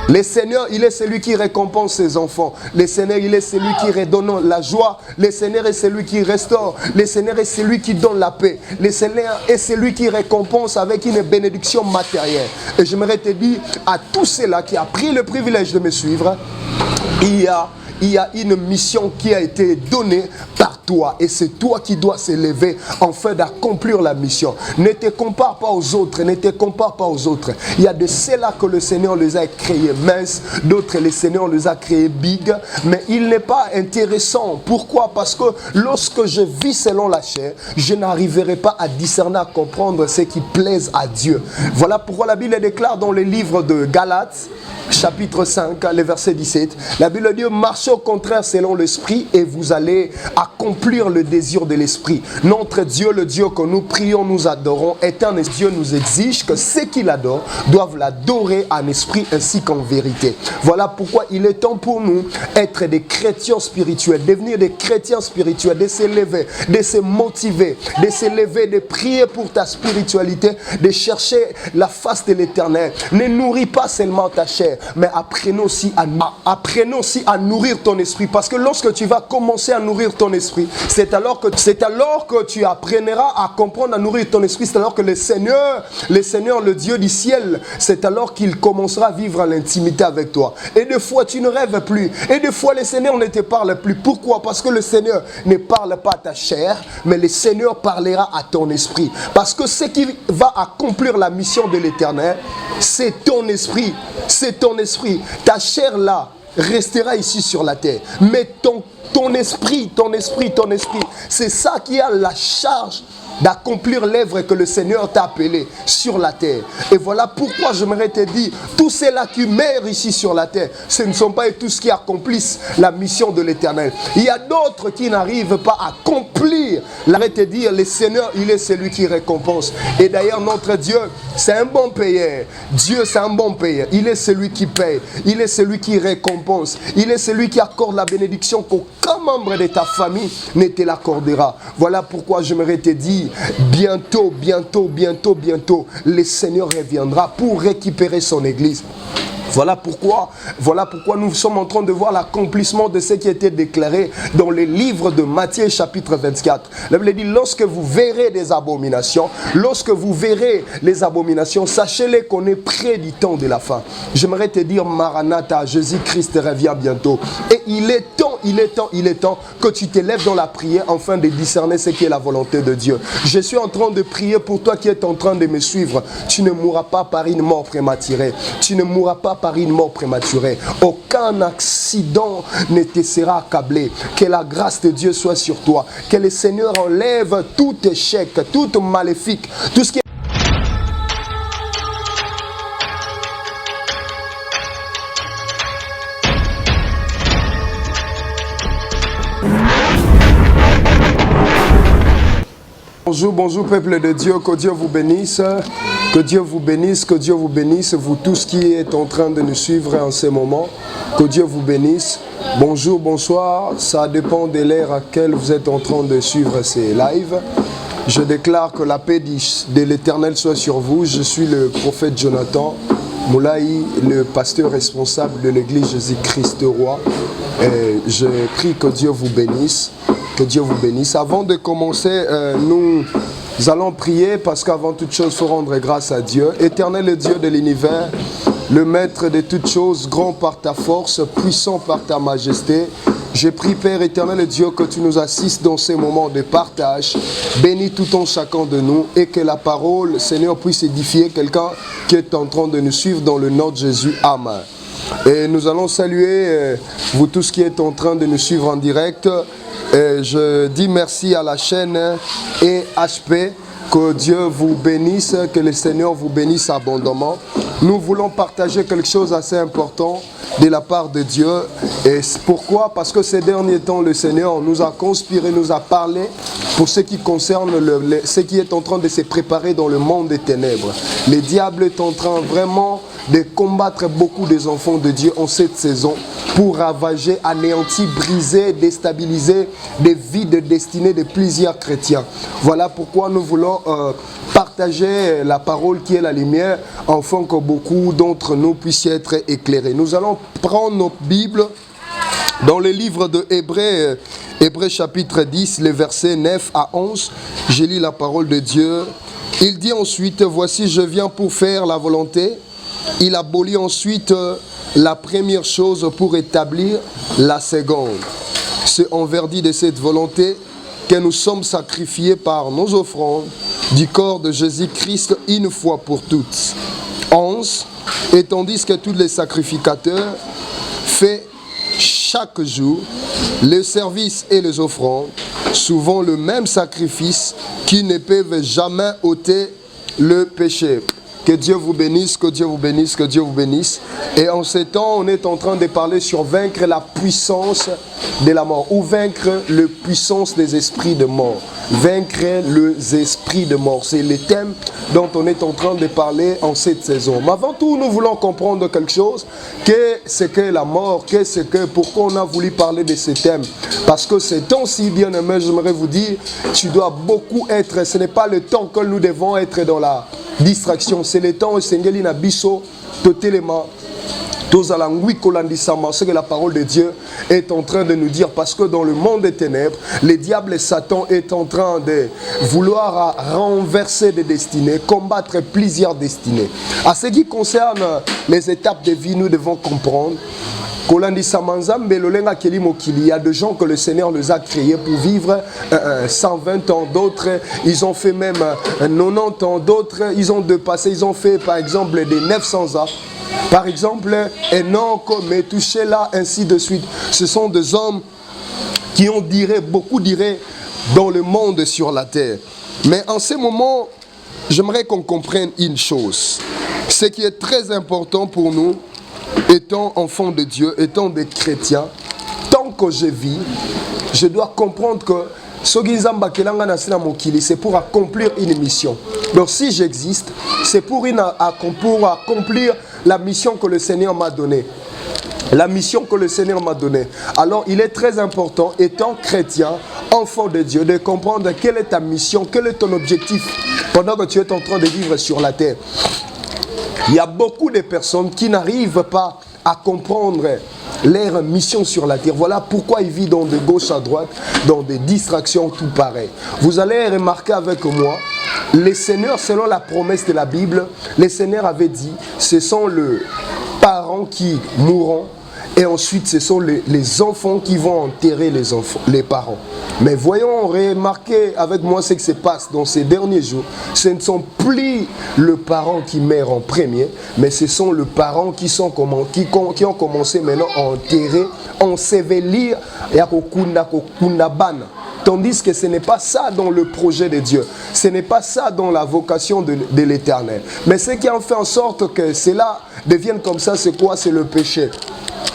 Le Seigneur, il est celui qui récompense ses enfants. Le Seigneur, il est celui qui redonne la joie. Le Seigneur est celui qui restaure. Le Seigneur est celui qui donne la paix. Le Seigneur est celui qui récompense avec une bénédiction matérielle. Et j'aimerais te dire à tous ceux-là qui ont pris le privilège de me suivre, il y a une mission qui a été donnée par toi. Et c'est toi qui dois s'élever afin d'accomplir la mission. Ne te compare pas aux autres. Ne te compare pas aux autres. Il y a de ceux-là que le Seigneur les a créés minces. D'autres, le Seigneur les a créés big. Mais il n'est pas intéressant. Pourquoi? Parce que lorsque je vis selon la chair, je n'arriverai pas à discerner, à comprendre ce qui plaise à Dieu. Voilà pourquoi la Bible déclare dans le livre de Galates, chapitre 5, le verset 17, la Bible dit: marchez au contraire selon l'esprit et vous allez accomplir le désir de l'esprit. Notre Dieu, le Dieu que nous prions, nous adorons, étant Dieu, nous exige que ceux qui l'adorent doivent l'adorer en esprit ainsi qu'en vérité. Voilà pourquoi il est temps pour nous être des chrétiens spirituels, devenir des chrétiens spirituels, de s'élever, de se motiver, de s'élever, de prier pour ta spiritualité, de chercher la face de l'Éternel. Ne nourris pas seulement ta chair, mais apprenons aussi à nourrir ton esprit. Parce que lorsque tu vas commencer à nourrir ton esprit, c'est alors que tu apprendras à comprendre à nourrir ton esprit. C'est alors que le Seigneur, le Dieu du ciel, c'est alors qu'il commencera à vivre en intimité avec toi. Et des fois, tu ne rêves plus. Et des fois, le Seigneur ne te parle plus. Pourquoi? Parce que le Seigneur ne parle pas à ta chair, mais le Seigneur parlera à ton esprit. Parce que ce qui va accomplir la mission de l'Éternel, c'est ton esprit. C'est ton esprit. Ta chair là restera ici sur la terre. Mais ton esprit, c'est ça qui a la charge d'accomplir l'œuvre que le Seigneur t'a appelé sur la terre. Et voilà pourquoi j'aimerais te dire, tous ceux-là qui meurent ici sur la terre, ce ne sont pas tous qui accomplissent la mission de l'Éternel. Il y a d'autres qui n'arrivent pas à accomplir. J'aimerais te dire, le Seigneur, il est celui qui récompense. Et d'ailleurs, notre Dieu, c'est un bon payeur. Dieu, c'est un bon payeur. Il est celui qui paye. Il est celui qui récompense. Il est celui qui accorde la bénédiction qu'aucun membre de ta famille ne te l'accordera. Voilà pourquoi j'aimerais te dire, bientôt, le Seigneur reviendra pour récupérer son église. Voilà pourquoi nous sommes en train de voir l'accomplissement de ce qui était déclaré dans le livre de Matthieu chapitre 24. La Bible dit, lorsque vous verrez les abominations, sachez-les qu'on est près du temps de la fin. J'aimerais te dire, Maranatha, Jésus-Christ revient bientôt. Et il est temps que tu t'élèves dans la prière afin de discerner ce qui est la volonté de Dieu. Je suis en train de prier pour toi qui es en train de me suivre. Tu ne mourras pas par une mort prématurée. Tu ne mourras pas par une mort prématurée. Aucun accident ne te sera accablé. Que la grâce de Dieu soit sur toi. Que le Seigneur enlève tout échec, tout maléfique, tout ce qui est... Bonjour peuple de Dieu, que Dieu vous bénisse, que Dieu vous bénisse, que Dieu vous bénisse, vous tous qui êtes en train de nous suivre en ce moment, que Dieu vous bénisse. Bonjour, bonsoir, ça dépend de l'heure à laquelle vous êtes en train de suivre ces lives. Je déclare que la paix de l'Éternel soit sur vous. Je suis le prophète Jonathan Moulaï, le pasteur responsable de l'église Jésus-Christ Roi. Et je prie que Dieu vous bénisse. Que Dieu vous bénisse. Avant de commencer, nous allons prier parce qu'avant toute chose, il faut rendre grâce à Dieu. Éternel Dieu de l'univers, le maître de toutes choses, grand par ta force, puissant par ta majesté. Je prie, Père éternel Dieu, que tu nous assistes dans ces moments de partage. Bénis tout en chacun de nous et que la parole, Seigneur, puisse édifier quelqu'un qui est en train de nous suivre dans le nom de Jésus. Amen. Et nous allons saluer vous tous qui êtes en train de nous suivre en direct. Et je dis merci à la chaîne EHP, que Dieu vous bénisse, que le Seigneur vous bénisse abondamment. Nous voulons partager quelque chose d'assez important de la part de Dieu. Et pourquoi? Parce que ces derniers temps, le Seigneur nous a conspiré, nous a parlé pour ce qui concerne ce qui est en train de se préparer dans le monde des ténèbres. Le diable est en train vraiment de combattre beaucoup des enfants de Dieu en cette saison. pour ravager, anéantir, briser, déstabiliser des vies de destinée de plusieurs chrétiens. Voilà pourquoi nous voulons partager la parole qui est la lumière, afin que beaucoup d'entre nous puissent être éclairés. Nous allons prendre notre Bible dans le livre de Hébreux, Hébreux chapitre 10, les versets 9 à 11. Je lis la parole de Dieu. Il dit ensuite, voici je viens pour faire la volonté. Il abolit ensuite la première chose pour établir la seconde. C'est en vertu de cette volonté que nous sommes sacrifiés par nos offrandes du corps de Jésus-Christ une fois pour toutes. 11. Et tandis que tous les sacrificateurs font chaque jour les services et les offrandes, souvent le même sacrifice qui ne peuvent jamais ôter le péché. Que Dieu vous bénisse, que Dieu vous bénisse, que Dieu vous bénisse. Et en ce temps, on est en train de parler sur vaincre la puissance de la mort, ou vaincre la puissance des esprits de mort. Vaincre les esprits de mort. C'est le thème dont on est en train de parler en cette saison. Mais avant tout, nous voulons comprendre quelque chose. Qu'est-ce que la mort? Pourquoi on a voulu parler de ce thème? Parce que ce temps-ci, bien aimé, j'aimerais vous dire, tu dois beaucoup être, ce n'est pas le temps que nous devons être dans la distraction. C'est le temps où Seigneur Nabiso, totalement. Ce que la parole de Dieu est en train de nous dire, parce que dans le monde des ténèbres, le diable et Satan est en train de vouloir renverser des destinées, combattre plusieurs destinées. À ce qui concerne les étapes de vie, nous devons comprendre il y a des gens que le Seigneur les a créés pour vivre 120 ans, d'autres ils ont fait même 90 ans, d'autres ils ont dépassé, ils ont fait par exemple des 900 ans. Par exemple, Enoch, Métouchéla, ainsi de suite. Ce sont des hommes qui ont beaucoup dans le monde sur la terre. Mais en ce moment, j'aimerais qu'on comprenne une chose. Ce qui est très important pour nous, étant enfants de Dieu, étant des chrétiens, tant que je vis, je dois comprendre que c'est pour accomplir une mission. Donc si j'existe, c'est pour accomplir la mission que le Seigneur m'a donnée. La mission que le Seigneur m'a donnée. Alors il est très important, étant chrétien, enfant de Dieu, de comprendre quelle est ta mission, quel est ton objectif pendant que tu es en train de vivre sur la terre. Il y a beaucoup de personnes qui n'arrivent pas à comprendre leur mission sur la terre. Voilà pourquoi ils vivent de gauche à droite, dans des distractions, tout pareil. Vous allez remarquer avec moi, les seigneurs, selon la promesse de la Bible, les seigneurs avaient dit, ce sont les parents qui mourront, et ensuite ce sont les enfants qui vont enterrer les parents. Mais voyons, remarquez avec moi ce qui se passe dans ces derniers jours. Ce ne sont plus les parents qui meurent en premier, mais ce sont les parents qui ont commencé maintenant à enterrer, ensevelir et à kundabana. Tandis que ce n'est pas ça dans le projet de Dieu. Ce n'est pas ça dans la vocation de l'Éternel. Mais ce qui en fait en sorte que cela devienne comme ça, c'est quoi? C'est le péché.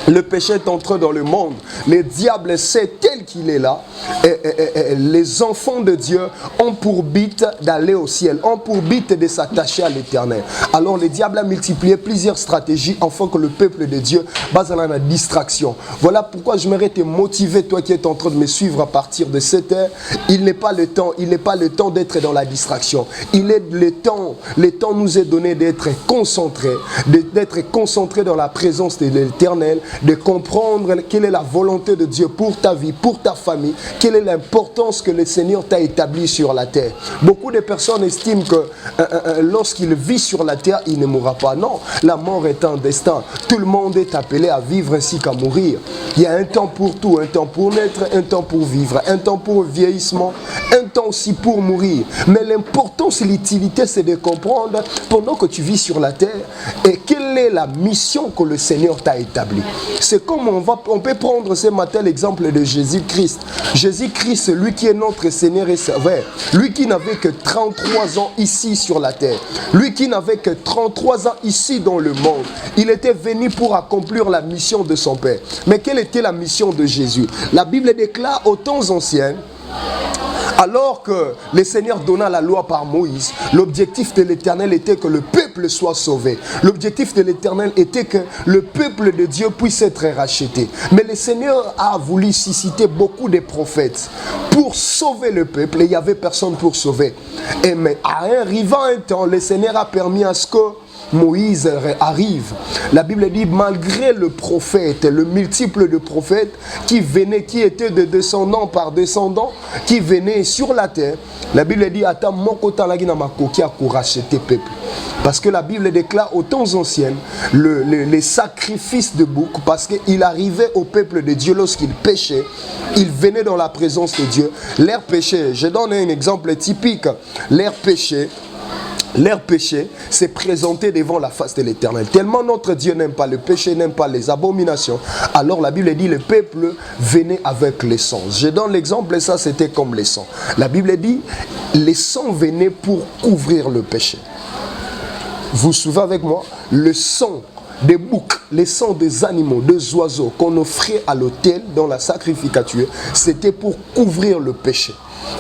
Le péché est entré dans le monde. Le diable sait tel qu'il est là. Et les enfants de Dieu ont pour but d'aller au ciel, ont pour but de s'attacher à l'Éternel. Alors le diable a multiplié plusieurs stratégies afin que le peuple de Dieu base dans la distraction. Voilà pourquoi je m'aimerais te motiver, toi qui es en train de me suivre à partir de cette heure. Il n'est pas le temps d'être dans la distraction. Le temps nous est donné d'être concentrés dans la présence de l'Éternel, de comprendre quelle est la volonté de Dieu pour ta vie, pour ta famille, quelle est l'importance que le Seigneur t'a établie sur la terre. Beaucoup de personnes estiment que lorsqu'il vit sur la terre, il ne mourra pas. Non, la mort est un destin. Tout le monde est appelé à vivre ainsi qu'à mourir. Il y a un temps pour tout, un temps pour naître, un temps pour vivre, un temps pour le vieillissement, un temps aussi pour mourir. Mais l'importance et l'utilité, c'est de comprendre pendant que tu vis sur la terre et quelle est la mission que le Seigneur t'a établie. C'est comme on peut prendre ce matin l'exemple de Jésus-Christ. Jésus-Christ, lui qui est notre Seigneur et Sauveur, lui qui n'avait que 33 ans ici sur la terre, lui qui n'avait que 33 ans ici dans le monde, il était venu pour accomplir la mission de son Père. Mais quelle était la mission de Jésus? La Bible déclare aux temps anciens, Alors que le Seigneur donna la loi par Moïse, l'objectif de l'Éternel était que le peuple soit sauvé. L'objectif de l'Éternel était que le peuple de Dieu puisse être racheté. Mais le Seigneur a voulu susciter beaucoup de prophètes pour sauver le peuple et il n'y avait personne pour sauver. Et mais arrivant un temps, le Seigneur a permis à ce que Moïse arrive. La Bible dit, malgré le prophète, le multiple de prophètes qui venaient, qui étaient de descendants par descendants, qui venaient sur la terre, la Bible dit, attends, mon côté qui a racheté le peuple. Parce que la Bible déclare aux temps anciens les sacrifices de bouc, parce qu'il arrivait au peuple de Dieu lorsqu'il péchait, il venait dans la présence de Dieu. Leur péché, je donne un exemple typique, leur péché s'est présenté devant la face de l'Éternel. Tellement notre Dieu n'aime pas le péché, n'aime pas les abominations. Alors la Bible dit, le peuple venait avec les sangs. Je donne l'exemple et ça c'était comme les sangs. La Bible dit, les sangs venaient pour couvrir le péché. Vous suivez avec moi? Le sang des boucs, les sangs des animaux, des oiseaux qu'on offrait à l'autel dans la sacrificature, c'était pour couvrir le péché.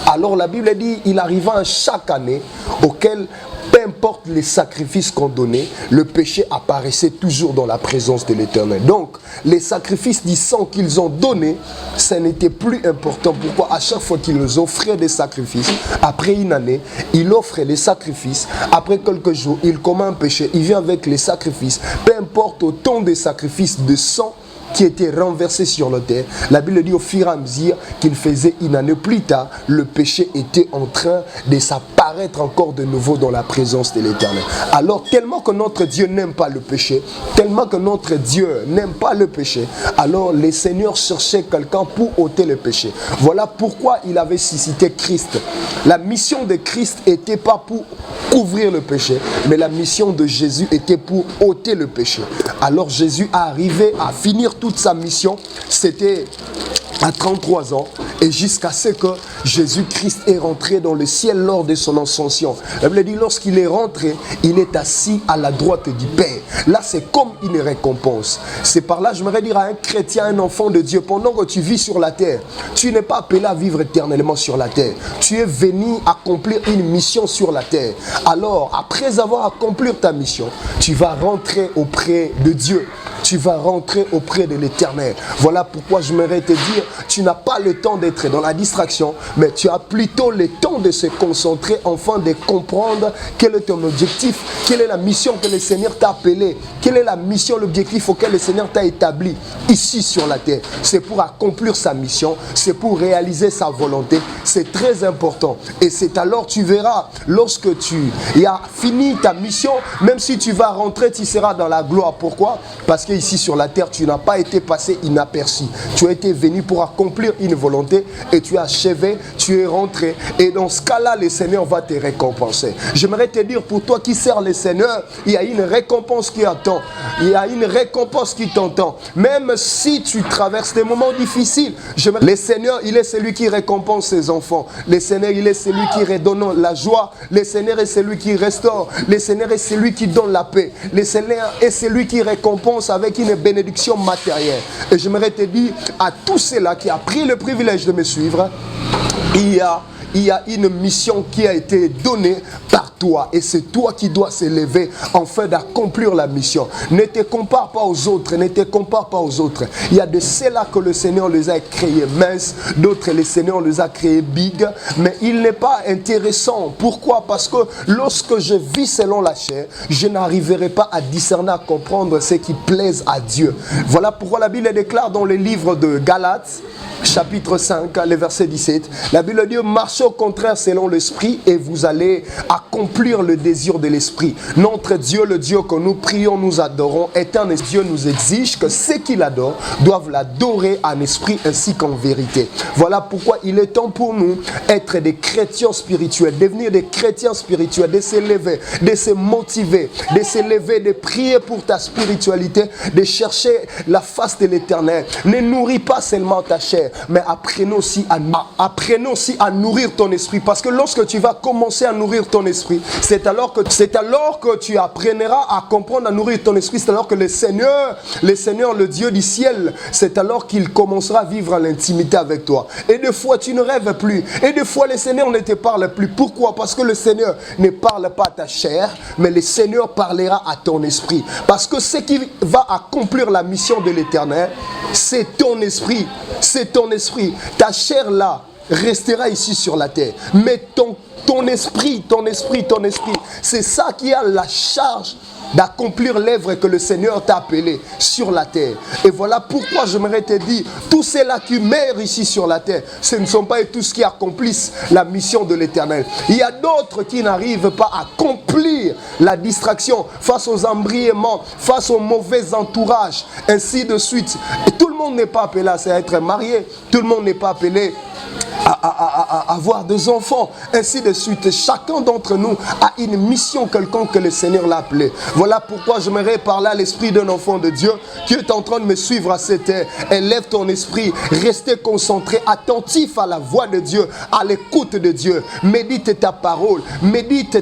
Alors la Bible dit, il arriva à chaque année auquel, peu importe les sacrifices qu'on donnait, le péché apparaissait toujours dans la présence de l'Éternel. Donc, les sacrifices du sang qu'ils ont donné, ça n'était plus important. Pourquoi? À chaque fois qu'ils offraient des sacrifices, après une année, il offre les sacrifices. Après quelques jours, il commet un péché, il vient avec les sacrifices. Peu importe autant de sacrifices de sang qui était renversé sur la terre. La Bible dit au fur et à mesure qu'il faisait une année plus tard, le péché était en train de s'apparaître encore de nouveau dans la présence de l'Éternel. Alors tellement que notre Dieu n'aime pas le péché, tellement que notre Dieu n'aime pas le péché, alors les seigneurs cherchaient quelqu'un pour ôter le péché. Voilà pourquoi il avait suscité Christ. La mission de Christ n'était pas pour couvrir le péché, mais la mission de Jésus était pour ôter le péché. Alors Jésus est arrivé à finir toute sa mission, c'était à 33 ans, et jusqu'à ce que Jésus-Christ est rentré dans le ciel lors de son ascension. La Bible dit, lorsqu'il est rentré, il est assis à la droite du Père. Là, c'est comme une récompense. C'est par là, j'aimerais dire à un chrétien, un enfant de Dieu, pendant que tu vis sur la terre, tu n'es pas appelé à vivre éternellement sur la terre. Tu es venu accomplir une mission sur la terre. Alors, après avoir accompli ta mission, tu vas rentrer auprès de Dieu. Tu vas rentrer auprès de l'Éternel. Voilà pourquoi j'aimerais te dire, tu n'as pas le temps d'être dans la distraction, mais tu as plutôt le temps de se concentrer afin de comprendre quel est ton objectif, quelle est la mission que le Seigneur t'a appelé, quelle est la mission, l'objectif auquel le Seigneur t'a établi ici sur la terre. C'est pour accomplir sa mission, c'est pour réaliser sa volonté. C'est très important. Et c'est alors tu verras, lorsque tu as fini ta mission, même si tu vas rentrer, tu seras dans la gloire. Pourquoi? Parce que ici sur la terre, tu n'as pas été passé inaperçu. Tu as été venu pour accomplir une volonté et tu as achevé, tu es rentré. Et dans ce cas-là, le Seigneur va te récompenser. J'aimerais te dire, pour toi qui sers le Seigneur, il y a une récompense qui attend. Il y a une récompense qui t'entend. Même si tu traverses des moments difficiles, le Seigneur, il est celui qui récompense ses enfants. Le Seigneur, il est celui qui redonne la joie. Le Seigneur est celui qui restaure. Le Seigneur est celui qui donne la paix. Le Seigneur est celui qui récompense avec une bénédiction matérielle. Et j'aimerais te dire à tous ceux-là qui ont pris le privilège de me suivre, il y a une mission qui a été donnée par toi et c'est toi qui dois s'élever afin d'accomplir la mission. Ne te compare pas aux autres, ne te compare pas aux autres. Il y a de ceux-là que le Seigneur les a créés minces, d'autres le Seigneur les a créés big, mais il n'est pas intéressant. Pourquoi? Parce que lorsque je vis selon la chair, je n'arriverai pas à discerner, à comprendre ce qui plaise à Dieu. Voilà pourquoi la Bible déclare dans le livre de Galates, chapitre 5, le verset 17, la Bible dit, marchez au contraire selon l'esprit et vous allez accomplir le désir de l'esprit. Notre Dieu, le Dieu que nous prions, nous adorons, est un Dieu, nous exige que ceux qui l'adorent doivent l'adorer en esprit ainsi qu'en vérité. Voilà pourquoi il est temps pour nous être des chrétiens spirituels, devenir des chrétiens spirituels, de s'élever, de se motiver, de s'élever, de prier pour ta spiritualité, de chercher la face de l'Éternel. Ne nourris pas seulement ta chair, mais apprenons appelé aussi à nourrir ton esprit. Parce que lorsque tu vas commencer à nourrir ton esprit, c'est alors que tu apprendras à comprendre, à nourrir ton esprit. C'est alors que le Seigneur, le Dieu du ciel, c'est alors qu'il commencera à vivre en intimité avec toi. Et des fois, tu ne rêves plus. Et des fois, le Seigneur ne te parle plus. Pourquoi? Parce que le Seigneur ne parle pas à ta chair, mais le Seigneur parlera à ton esprit. Parce que ce qui va accomplir la mission de l'Éternel, c'est ton esprit. C'est ton esprit. Ta chair là restera ici sur la terre. Mais ton esprit, c'est ça qui a la charge d'accomplir l'œuvre que le Seigneur t'a appelé sur la terre. Et voilà pourquoi j'aimerais te dire, tous ceux-là qui meurent ici sur la terre, ce ne sont pas tous qui accomplissent la mission de l'Éternel. Il y a d'autres qui n'arrivent pas à accomplir la distraction face aux embriements, face au mauvais entourage, ainsi de suite. Et tout le monde n'est pas appelé à être marié, tout le monde n'est pas appelé à avoir des enfants, ainsi de suite. Chacun d'entre nous a une mission quelconque que le Seigneur l'a appelé. Voilà pourquoi j'aimerais parler à l'esprit d'un enfant de Dieu qui est en train de me suivre à cette heure. Élève ton esprit, restez concentré, attentif à la voix de Dieu, à l'écoute de Dieu. Médite ta parole, médite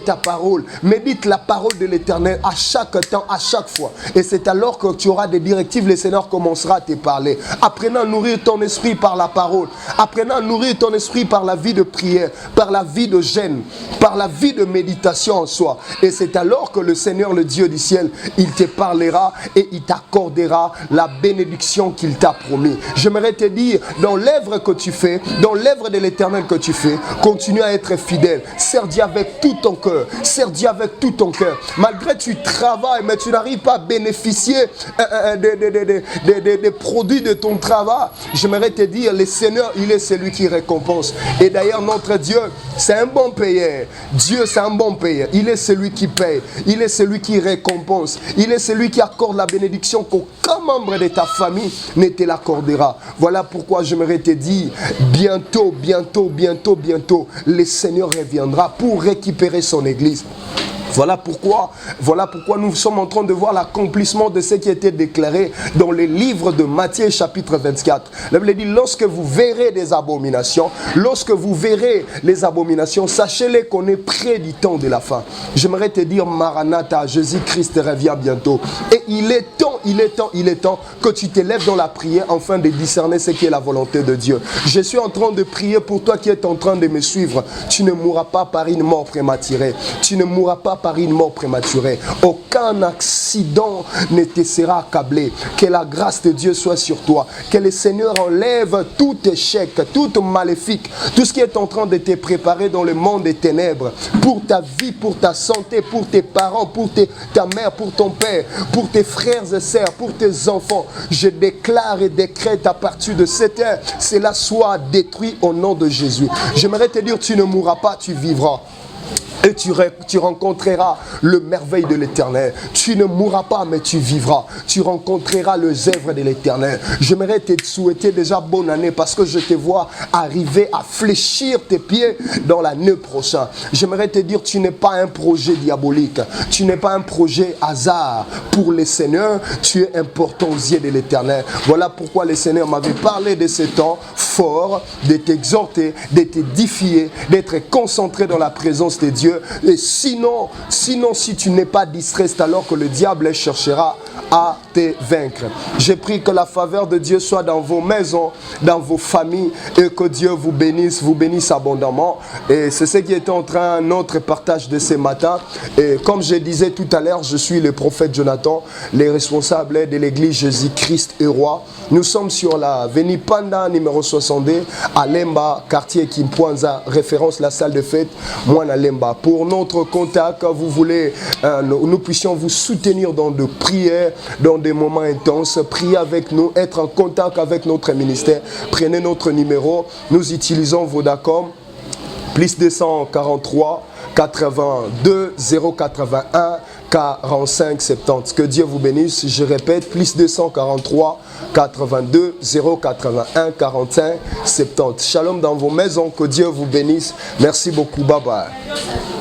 la parole de l'Éternel à chaque temps, à chaque fois. Et c'est alors que tu auras des directives, le Seigneur commencera à te parler. Apprenez à nourrir ton esprit par la parole. Apprenez à nourrir ton esprit par la vie de prière, par la vie de jeûne, par la vie de méditation en soi. Et c'est alors que le Seigneur, le Dieu du ciel, il te parlera et il t'accordera la bénédiction qu'il t'a promis. J'aimerais te dire, dans l'œuvre que tu fais, dans l'œuvre de l'Éternel que tu fais, continue à être fidèle. Sers Dieu avec tout ton cœur. Sers Dieu avec tout ton cœur. Malgré que tu travailles, mais tu n'arrives pas à bénéficier des produits de ton travail, j'aimerais te dire, le Seigneur, il est celui qui récompense. Et d'ailleurs, notre Dieu, c'est un bon payeur. Dieu, c'est un bon payeur. Il est celui qui paye. Il est celui qui récompense. Il est celui qui accorde la bénédiction qu'aucun membre de ta famille ne te l'accordera. Voilà pourquoi j'aimerais te dire, bientôt, le Seigneur reviendra pour récupérer son église. Voilà pourquoi nous sommes en train de voir l'accomplissement de ce qui était déclaré dans le livre de Matthieu chapitre 24. La Bible dit, lorsque vous verrez des abominations, sachez-les qu'on est près du temps de la fin. J'aimerais te dire, Maranatha, Jésus-Christ revient bientôt. Et il est temps que tu t'élèves dans la prière afin de discerner ce qui est la volonté de Dieu. Je suis en train de prier pour toi qui es en train de me suivre. Tu ne mourras pas par une mort prématurée. Tu ne mourras pas par une mort prématurée. Aucun accident ne te sera accablé. Que la grâce de Dieu soit sur toi. Que le Seigneur enlève tout échec, tout maléfique, tout ce qui est en train de te préparer dans le monde des ténèbres. Pour ta vie, pour ta santé, pour tes parents, pour ta mère, pour ton père, pour tes frères et sœurs, pour tes enfants. Je déclare et décrète à partir de cette heure, cela soit détruit au nom de Jésus. J'aimerais te dire, tu ne mourras pas, tu vivras. Et tu rencontreras le merveille de l'Éternel. Tu ne mourras pas, mais tu vivras. Tu rencontreras les œuvres de l'Éternel. J'aimerais te souhaiter déjà bonne année parce que je te vois arriver à fléchir tes pieds dans l'année prochaine. J'aimerais te dire, tu n'es pas un projet diabolique. Tu n'es pas un projet hasard pour le Seigneur. Tu es important aux yeux de l'Éternel. Voilà pourquoi le Seigneur m'avait parlé de ce temps fort, de t'exhorter, de t'édifier, d'être concentré dans la présence de Dieu. Et sinon, si tu n'es pas distrait, c'est alors que le diable cherchera à te vaincre. J'ai pris que la faveur de Dieu soit dans vos maisons, dans vos familles, et que Dieu vous bénisse abondamment. Et c'est ce qui est en train, notre partage de ce matin. Et comme je disais tout à l'heure, je suis le prophète Jonathan, les responsables de l'église Jésus-Christ est roi. Nous sommes sur la avenue Panda numéro 62 à Lemba, quartier Kimpoanza, référence la salle de fête, Moana Lemba. Pour notre contact, vous voulez, nous puissions vous soutenir dans des prières, dans des moments intenses, prier avec nous, être en contact avec notre ministère. Prenez notre numéro, nous utilisons Vodacom, plus 243 82 081 45 70. Que Dieu vous bénisse. Je répète, plus 243 82 081 45 70. Shalom dans vos maisons. Que Dieu vous bénisse. Merci beaucoup. Bye bye.